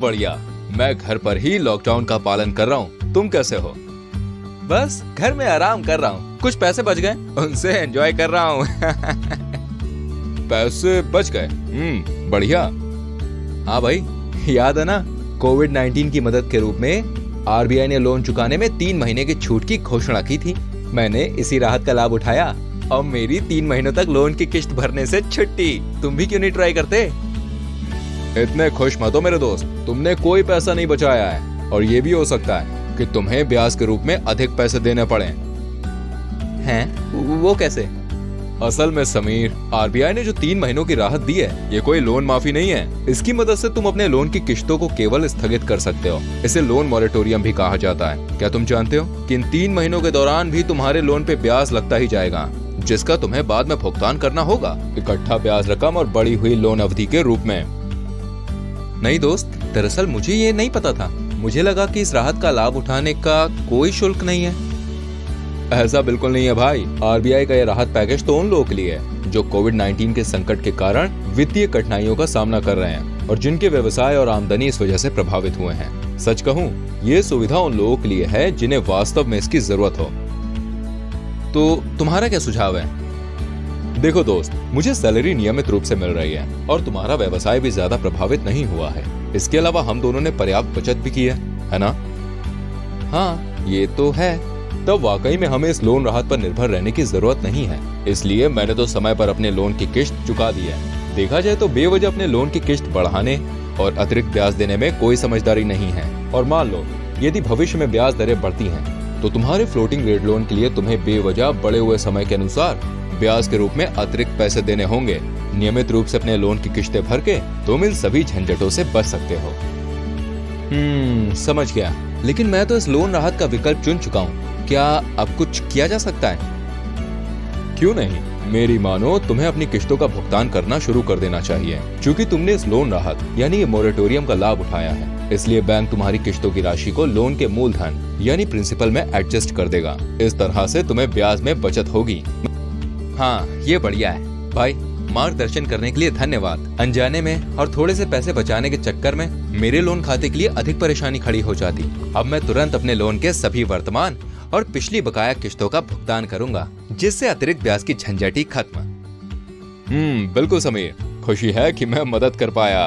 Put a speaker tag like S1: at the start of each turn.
S1: बढ़िया। मैं घर पर ही लॉकडाउन का पालन कर रहा हूँ। तुम कैसे हो? बस घर में आराम कर रहा हूँ। कुछ पैसे बच गए, उनसे एंजॉय कर रहा हूँ। पैसे बच गए? बढ़िया। हाँ भाई, याद है ना, कोविड-19 की मदद के रूप में आरबीआई ने लोन चुकाने में 3 महीने की छूट की घोषणा की थी। मैंने इसी राहत का लाभ उठाया। अब मेरी 3 महीनों तक लोन की किश्त भरने से छुट्टी। तुम भी क्यों नहीं ट्राई करते? इतने खुश मत हो मेरे दोस्त, तुमने कोई पैसा नहीं बचाया है और ये भी हो सकता है कि तुम्हें ब्याज के रूप में अधिक पैसे देने पड़े। हैं? वो कैसे? असल में समीर, आरबीआई ने जो 3 महीनों की राहत दी है, ये कोई लोन माफी नहीं है। इसकी मदद से तुम अपने लोन की किश्तों को केवल स्थगित कर सकते हो। इसे लोन मॉरेटोरियम भी कहा जाता है। क्या तुम जानते हो कि इन 3 महीनों के दौरान भी तुम्हारे लोन पे ब्याज लगता ही जाएगा, जिसका तुम्हें बाद में भुगतान करना होगा, इकट्ठा ब्याज रकम और बढ़ी हुई लोन अवधि के रूप में। नहीं दोस्त, दरअसल मुझे ये नहीं पता था। मुझे लगा कि इस राहत का लाभ उठाने का कोई शुल्क नहीं है। ऐसा बिल्कुल नहीं है भाई। आरबीआई का यह राहत पैकेज तो उन लोगों के लिए है जो कोविड-19 के संकट के कारण वित्तीय कठिनाइयों का सामना कर रहे हैं और जिनके व्यवसाय और आमदनी इस वजह से प्रभावित हुए हैं। सच कहूँ, ये सुविधा उन लोगों के लिए है जिन्हें वास्तव में इसकी जरूरत हो। तो तुम्हारा क्या सुझाव है? देखो दोस्त, मुझे सैलरी नियमित रूप से मिल रही है और तुम्हारा व्यवसाय भी ज्यादा प्रभावित नहीं हुआ है। इसके अलावा हम दोनों ने पर्याप्त बचत भी की है ना? हाँ, ये तो है। तब वाकई में हमें इस लोन राहत पर निर्भर रहने की जरूरत नहीं है। इसलिए मैंने तो समय पर अपने लोन की किश्त चुका दी है। देखा जाए तो बेवजह अपने लोन की किश्त बढ़ाने और अतिरिक्त ब्याज देने में कोई समझदारी नहीं है। और मान लो यदि भविष्य में ब्याज दरें बढ़ती हैं, तो तुम्हारे फ्लोटिंग रेट लोन के लिए तुम्हें बेवजह बढ़े हुए समय के अनुसार ब्याज के रूप में अतिरिक्त पैसे देने होंगे। नियमित रूप से अपने लोन की किश्तें भर के तुम इन सभी झंझटों से बच सकते हो। समझ गया। लेकिन मैं तो इस लोन राहत का विकल्प चुन चुका हूँ। क्या अब कुछ किया जा सकता है? क्यों नहीं, मेरी मानो तुम्हें अपनी किश्तों का भुगतान करना शुरू कर देना चाहिए। क्योंकि तुमने इस लोन राहत यानी ये मोरेटोरियम का लाभ उठाया है, इसलिए बैंक तुम्हारी किश्तों की राशि को लोन के मूलधन यानी प्रिंसिपल में एडजस्ट कर देगा। इस तरह से तुम्हें ब्याज में बचत होगी। हाँ, ये बढ़िया है भाई। मार्गदर्शन करने के लिए धन्यवाद। अनजाने में और थोड़े से पैसे बचाने के चक्कर में मेरे लोन खाते के लिए अधिक परेशानी खड़ी हो जाती। अब मैं तुरंत अपने लोन के सभी वर्तमान और पिछली बकाया किश्तों का भुगतान करूंगा, जिससे अतिरिक्त ब्याज की झंझट ही खत्म। बिल्कुल समीर, खुशी है कि मैं मदद कर पाया।